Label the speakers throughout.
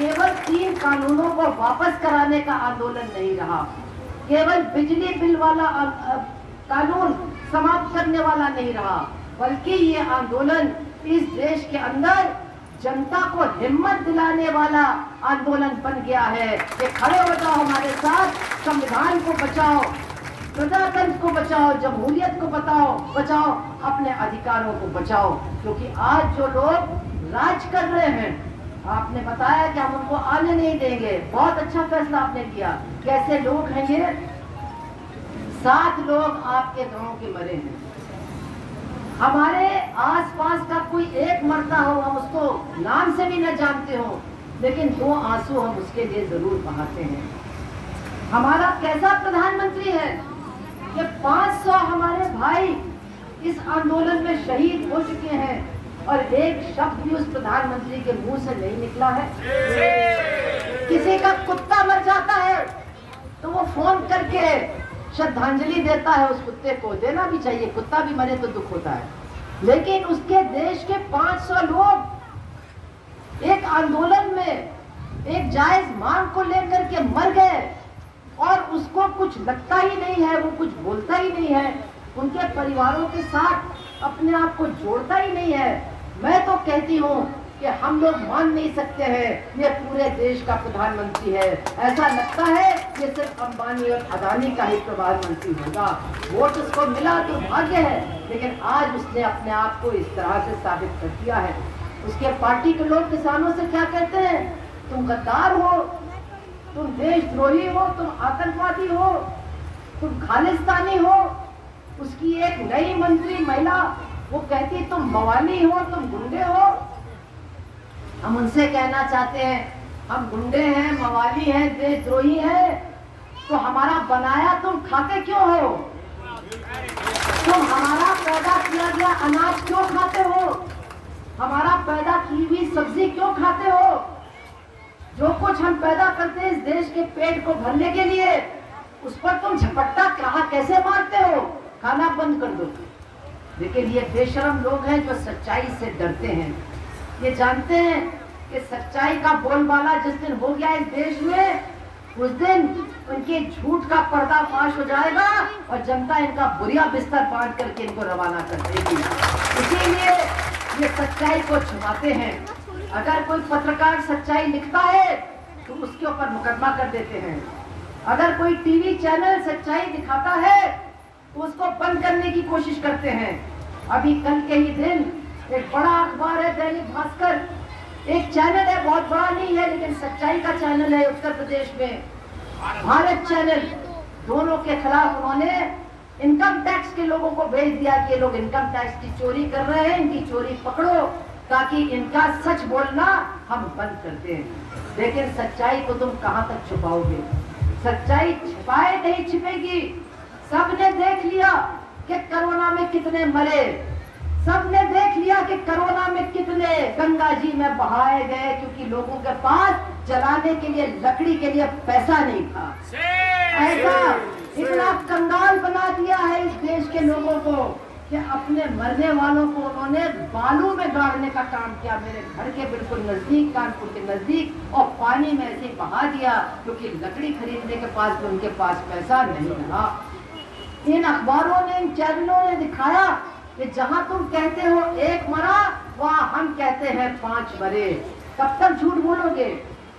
Speaker 1: केवल 3 कानूनों को वापस कराने का आंदोलन नहीं रहा, केवल बिजली बिल वाला कानून समाप्त करने वाला नहीं रहा, बल्कि ये आंदोलन इस देश के अंदर जनता को हिम्मत दिलाने वाला आंदोलन बन गया है कि खड़े हो जाओ हमारे साथ, संविधान को बचाओ, प्रजातंत्र को बचाओ, जमहूरियत को बचाओ, अपने अधिकारों को बचाओ। क्योंकि आज जो लोग राज कर रहे हैं, आपने बताया कि हम उनको आने नहीं देंगे, बहुत अच्छा फैसला आपने किया। कैसे लोग हैं ये? 7 लोग आपके गांव के मरे हैं, हमारे आसपास का कोई एक मरता हो, हम उसको नाम से भी न जानते हो, लेकिन 2 आंसू हम उसके लिए जरूर बहाते हैं। हमारा कैसा प्रधानमंत्री है कि 500 हमारे भाई इस आंदोलन में शहीद हो चुके हैं और एक शब्द भी उस प्रधानमंत्री के मुंह से नहीं निकला है। किसी का कुत्ता मर जाता है तो वो फोन करके श्रद्धांजलि देता है, उस कुत्ते को देना भी चाहिए, कुत्ता भी मरे तो दुख होता है। लेकिन उसके देश के 500 लोग एक आंदोलन में एक जायज मांग को लेकर के मर गए और उसको कुछ लगता ही नहीं है, वो कुछ बोलता ही नहीं है, उनके परिवारों के साथ अपने आप को जोड़ता ही नहीं है। मैं तो कहती हूँ कि हम लोग मान नहीं सकते हैं ये पूरे देश का प्रधानमंत्री है। ऐसा लगता है ये सिर्फ अंबानी और अदानी का ही प्रधानमंत्री होगा। वोट उसको मिला तो भाग्य है, लेकिन आज उसने अपने आप को इस तरह से साबित कर दिया है। उसके पार्टी के लोग किसानों से क्या कहते हैं? तुम गद्दार हो, तुम देशद्रोही हो, तुम आतंकवादी हो, तुम खालिस्तानी हो। उसकी एक नई मंत्री महिला वो कहती तुम मवाली हो, तुम गुंडे हो। हम उनसे कहना चाहते हैं हम गुंडे हैं, मवाली हैं, देशद्रोही हैं, तो हमारा बनाया तुम खाते क्यों हो? तुम हमारा पैदा किया गया अनाज क्यों खाते हो? हमारा पैदा की हुई सब्जी क्यों खाते हो? जो कुछ हम पैदा करते हैं इस देश के पेट को भरने के लिए, उस पर तुम झपट्टा कहाँ कैसे मारते हो? खाना बंद कर दो। लेकिन ये बेशरम लोग हैं जो सच्चाई से डरते हैं। ये जानते हैं कि सच्चाई का बोलबाला जिस दिन हो गया इस देश में, उस दिन उनके झूठ का पर्दाफाश हो जाएगा और जनता इनका बुरिया बिस्तर बांध करके इनको रवाना कर देगी। इसीलिए ये सच्चाई को छुपाते हैं। अगर कोई पत्रकार सच्चाई लिखता है तो उसके ऊपर मुकदमा कर देते हैं। अगर कोई टीवी चैनल सच्चाई दिखाता है तो उसको बंद करने की कोशिश करते हैं। अभी कल के ही दिन एक बड़ा अखबार है दैनिक भास्कर, एक चैनल है, बहुत बड़ा नहीं है लेकिन सच्चाई का चैनल है उत्तर प्रदेश में, भारत चैनल, दोनों के खिलाफ उन्होंने इनकम टैक्स के लोगों को भेज दिया कि ये लोग इनकम टैक्स की चोरी कर रहे हैं, इनकी चोरी पकड़ो ताकि इनका सच बोलना हम बंद करते हैं। लेकिन सच्चाई को तुम कहां तक छुपाओगे? सच्चाई छुपाए नहीं छिपेगी। सबने देख लिया कि कोरोना में कितने मरे, सबने देख लिया कि कोरोना में कितने गंगा जी में बहाए गए, क्योंकि लोगों के पास जलाने के लिए लकड़ी के लिए पैसा नहीं था। ऐसा इतना कंगाल बना दिया है इस देश के लोगों को कि अपने मरने वालों को उन्होंने बालू में गाड़ने का काम किया, मेरे घर के बिल्कुल नजदीक, कानपुर के नजदीक, और पानी में ऐसे बहा दिया क्योंकि लकड़ी खरीदने के पास भी उनके पास पैसा नहीं रहा। इन अखबारों ने, इन चैनलों ने दिखाया कि जहां तुम कहते हो 1 मरा, वहां हम कहते हैं 5 मरे। कब तक झूठ बोलोगे?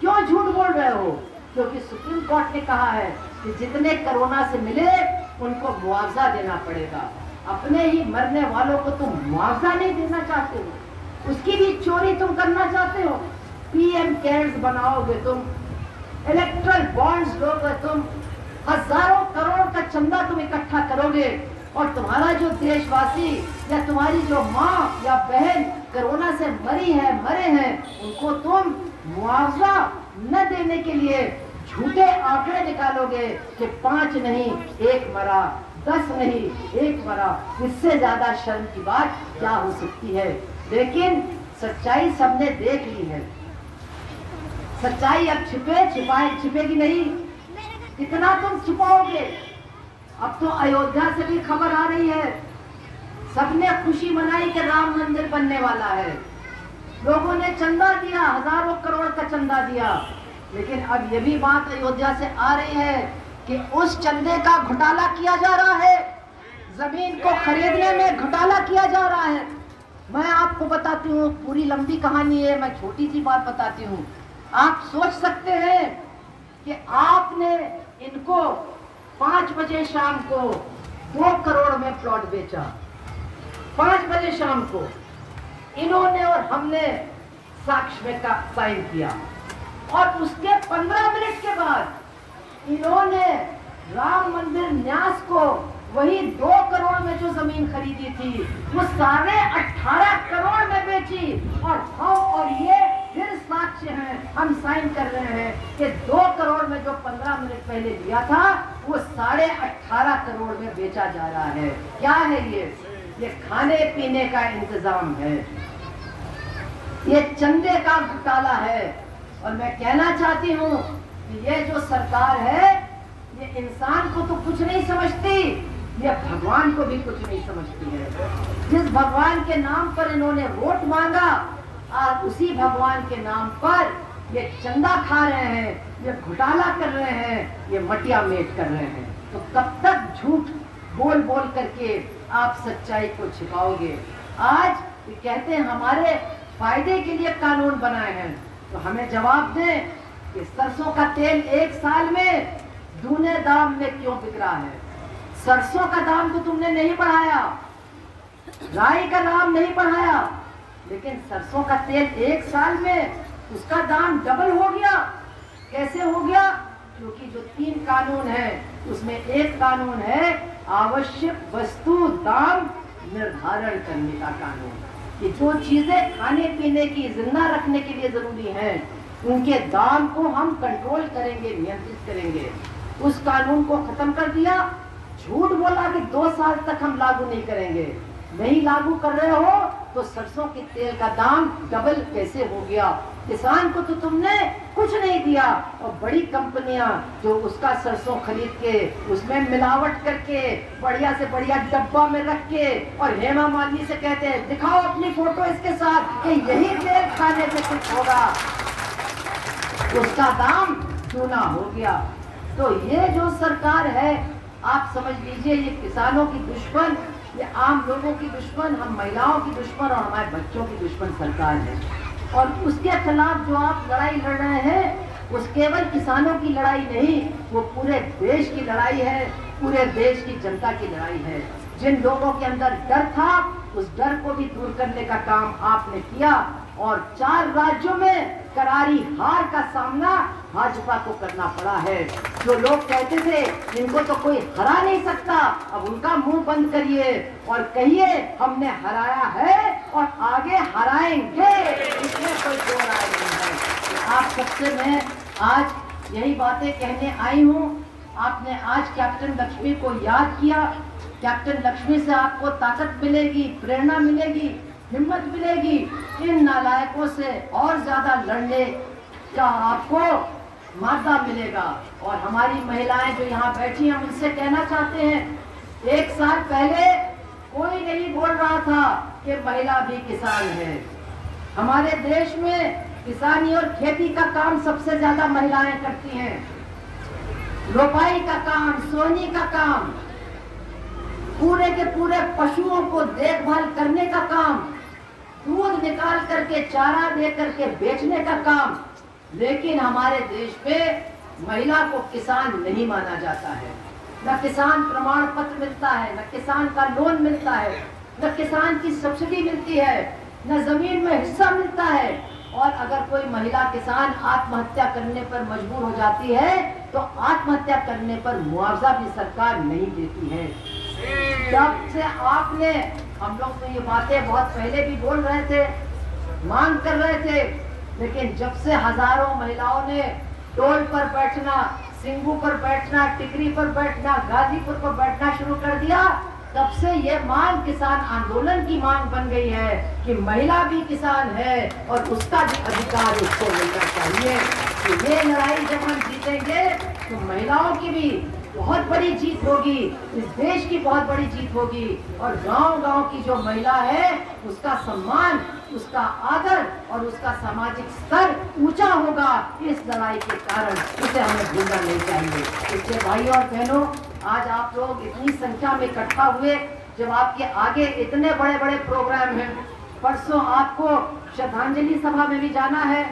Speaker 1: क्यों झूठ बोल रहे हो? क्योंकि सुप्रीम कोर्ट ने कहा है कि जितने कोरोना से मिले उनको मुआवजा देना पड़ेगा। अपने ही मरने वालों को तुम मुआवजा नहीं देना चाहते हो, उसकी भी चोरी तुम करना चाहते हो। पीएम केयर्स बनाओगे तुम, इलेक्ट्रल बॉन्ड्स लोगे तुम, हजारों करोड़ का चंदा तुम इकट्ठा करोगे और तुम्हारा जो देशवासी या तुम्हारी जो माँ या बहन कोरोना से मरी है, मरे हैं, उनको तुम मुआवजा न देने के लिए झूठे आंकड़े निकालोगे कि 5 नहीं 1 मरा, 10 नहीं 1 मरा। इससे ज्यादा शर्म की बात क्या हो सकती है? लेकिन सच्चाई सबने देख ली है। सच्चाई अब छिपेगी नहीं। कितना तुम छुपाओगे? अब तो अयोध्या से भी खबर आ रही है, सबने खुशी मनाई कि राम मंदिर बनने वाला है। लोगों ने चंदा दिया, हजारों करोड़ का चंदा दिया, लेकिन अब ये भी बात अयोध्या से आ रही है कि उस चंदे का घोटाला किया जा रहा है, जमीन को खरीदने में घोटाला किया जा रहा है। मैं आपको बताती हूँ, पूरी लंबी कहानी है, मैं छोटी सी बात बताती हूँ। आप सोच सकते हैं कि आपने इनको 5 बजे शाम को 2 करोड़ में प्लॉट बेचा, 5 बजे शाम को इन्होंने और हमने साक्ष्य में का साइन किया, और उसके 15 मिनट के बाद इन्होंने राम मंदिर न्यास को वही 2 करोड़ में जो जमीन खरीदी थी वो 18.5 करोड़ में बेची, और हम और ये फिर साक्ष्य हैं, हम साइन कर रहे हैं कि 2 करोड़ में जो 15 मिनट पहले लिया था वो 18.5 करोड़ में बेचा जा रहा है। क्या है ये खाने पीने का इंतजाम है, ये चंदे का घोटाला है। और मैं कहना चाहती हूँ कि ये जो सरकार है ये इंसान को तो कुछ नहीं समझती, ये भगवान को भी कुछ नहीं समझती है। जिस भगवान के नाम पर इन्होंने वोट मांगा और उसी भगवान के नाम पर ये चंदा खा रहे हैं, ये घोटाला कर रहे हैं, ये मटिया मेट कर रहे हैं। तो कब तक झूठ बोल बोल करके आप सच्चाई को छिपाओगे? आज ये कहते हैं हमारे फायदे के लिए कानून बनाए हैं, तो हमें जवाब दें कि सरसों का तेल 1 साल में दूने दाम में क्यों बिक रहा है? सरसों का दाम तो तुमने नहीं बढ़ाया, राई का दाम नहीं बढ़ाया, लेकिन सरसों का तेल 1 साल में उसका दाम डबल हो गया। कैसे हो गया? क्योंकि जो 3 कानून है उसमें एक कानून है आवश्यक वस्तु दाम निर्धारण करने का कानून, कि जो चीजें खाने पीने की जिंदा रखने के लिए जरूरी हैं उनके दाम को हम कंट्रोल करेंगे, नियंत्रित करेंगे। उस कानून को खत्म कर दिया। झूठ बोला कि 2 साल तक हम लागू नहीं करेंगे, नहीं लागू कर रहे हो तो सरसों के तेल का दाम डबल कैसे हो गया? किसान को तो तुमने कुछ नहीं दिया, और बड़ी कंपनियां जो उसका सरसों खरीद के उसमें मिलावट करके बढ़िया से बढ़िया डब्बा में रख के और हेमा मालिनी से कहते हैं दिखाओ अपनी फोटो इसके साथ कि यही तेल खाने से कुछ होगा, उसका दाम चूना हो गया। तो ये जो सरकार है आप समझ लीजिए ये किसानों की दुश्मन, ये आम लोगों की दुश्मन, हम महिलाओं की दुश्मन और हमारे बच्चों की दुश्मन सरकार है। और उसके खिलाफ जो आप लड़ाई लड़ रहे हैं उस केवल किसानों की लड़ाई नहीं, वो पूरे देश की लड़ाई है, पूरे देश की जनता की लड़ाई है। जिन लोगों के अंदर डर था उस डर को भी दूर करने का काम आपने किया, और 4 राज्यों में करारी हार का सामना भाजपा को करना पड़ा है। जो लोग कहते थे इनको तो कोई हरा नहीं सकता, अब उनका मुंह बंद करिए और कहिए हमने हराया है और आगे हराएंगे, इसमें कोई दो राय नहीं है। आप सबसे मैं आज यही बातें कहने आई हूँ। आपने आज कैप्टन लक्ष्मी को याद किया, कैप्टन लक्ष्मी से आपको ताकत मिलेगी, प्रेरणा मिलेगी, हिम्मत मिलेगी। इन नालायकों से और ज्यादा लड़ने का आपको मादा मिलेगा। और हमारी महिलाएं जो यहाँ बैठी हैं उनसे कहना चाहते हैं 1 साल पहले कोई नहीं बोल रहा था कि महिला भी किसान है। हमारे देश में किसानी और खेती का काम सबसे ज्यादा महिलाएं करती हैं। रोपाई का काम, सोनी का काम, पूरे के पूरे पशुओं को देखभाल करने का काम, दूध निकाल करके चारा दे करके बेचने का काम। लेकिन हमारे देश में महिला को किसान नहीं माना जाता है। न किसान प्रमाण पत्र मिलता है, न किसान का लोन मिलता है, न किसान की सब्सिडी मिलती है, न जमीन में हिस्सा मिलता है। और अगर कोई महिला किसान आत्महत्या करने पर मजबूर हो जाती है तो आत्महत्या करने पर मुआवजा भी सरकार नहीं देती है। जब से आपने, हम लोग तो ये बातें बहुत पहले भी बोल रहे थे, मांग कर रहे थे, लेकिन जब से हजारों महिलाओं ने टोल पर बैठना, सिंगू पर बैठना, टिकरी पर बैठना, गाजीपुर पर बैठना शुरू कर दिया, तब से ये मांग किसान आंदोलन की मांग बन गई है कि महिला भी किसान है और उसका भी अधिकार उसको मिलना चाहिए। तो ये लड़ाई जब हम जीतेंगे तो महिलाओं की भी बहुत बड़ी जीत होगी, इस देश की बहुत बड़ी जीत होगी, और गांव-गांव की जो महिला है उसका सम्मान, उसका आदर और उसका सामाजिक स्तर ऊंचा होगा इस लड़ाई के कारण। इसे हमें भूलना नहीं चाहिए। इसलिए भाइयों और बहनों, आज आप लोग इतनी संख्या में इकट्ठा हुए, जब आपके आगे इतने बड़े बड़े प्रोग्राम हैं, परसों आपको श्रद्धांजलि सभा में भी जाना है,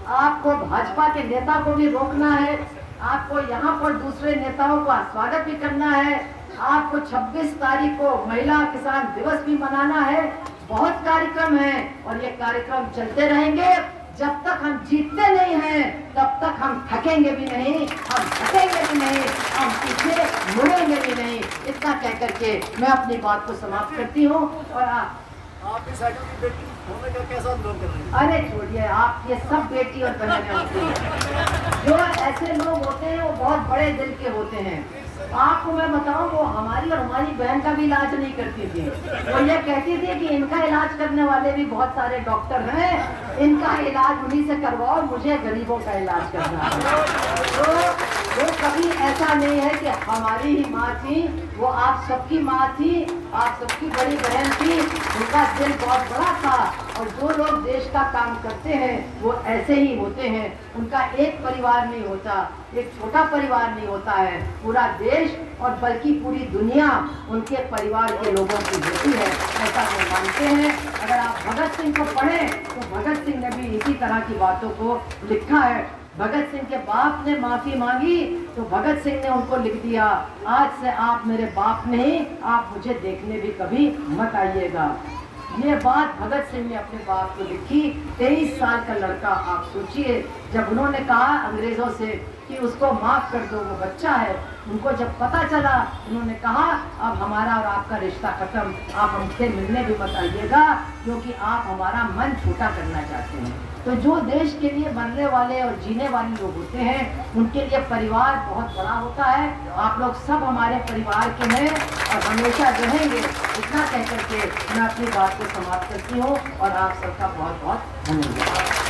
Speaker 1: आपको भाजपा के नेता को भी रोकना है, आपको यहाँ पर दूसरे नेताओं का स्वागत भी करना है, आपको 26 तारीख को महिला किसान दिवस भी मनाना है। बहुत कार्यक्रम है और ये कार्यक्रम चलते रहेंगे। जब तक हम जीतते नहीं हैं तब तक हम थकेंगे भी नहीं, हम थकेंगे भी नहीं, हम पीछे मुड़ेंगे भी नहीं। इतना कह करके मैं अपनी बात को समाप्त करती हूँ। और
Speaker 2: आप इस साइकिल की बेटी होने का कैसा अनुभव कर रहे हैं?
Speaker 1: अरे छोड़िए, आप ये सब बेटी और बहनें होती हैं। जो ऐसे लोग होते हैं वो बहुत बड़े दिल के होते हैं। आपको मैं बताऊं, वो हमारी और हमारी बहन का भी इलाज नहीं करती थी। वो ये कहती थी कि इनका इलाज करने वाले भी बहुत सारे डॉक्टर हैं, इनका इलाज उन्हीं से करवाओ, मुझे गरीबों का इलाज करना है। तो वो कभी ऐसा नहीं है कि हमारी ही माँ थी, वो आप सबकी माँ थी, आप सबकी बड़ी बहन थी। उनका दिल बहुत बड़ा था और जो लोग देश का काम करते हैं वो ऐसे ही होते हैं। उनका एक परिवार नहीं होता, एक छोटा परिवार नहीं होता है, पूरा देश और बल्कि पूरी दुनिया उनके परिवार के लोगों की होती है, ऐसा वो मानते हैं। अगर आप भगत सिंह को पढ़ें तो भगत सिंह ने भी इसी तरह की बातों को लिखा है। भगत सिंह के बाप ने माफी मांगी तो भगत सिंह ने उनको लिख दिया, आज से आप मेरे बाप नहीं, आप मुझे देखने भी कभी मत आइएगा। ये बात भगत सिंह ने अपने बाप को लिखी। 23 साल का लड़का, आप सोचिए, जब उन्होंने कहा अंग्रेजों से कि उसको माफ कर दो, वो बच्चा है, उनको जब पता चला, उन्होंने कहा अब हमारा और आपका रिश्ता खत्म, आप हमसे मिलने भी मत आइएगा क्योंकि आप हमारा मन छोटा करना चाहते हैं। तो जो देश के लिए मरने वाले और जीने वाले लोग होते हैं उनके लिए परिवार बहुत बड़ा होता है। आप लोग सब हमारे परिवार के हैं और हमेशा रहेंगे। इतना कह करके मैं अपनी बात को समाप्त करती हूँ और आप सबका बहुत बहुत धन्यवाद।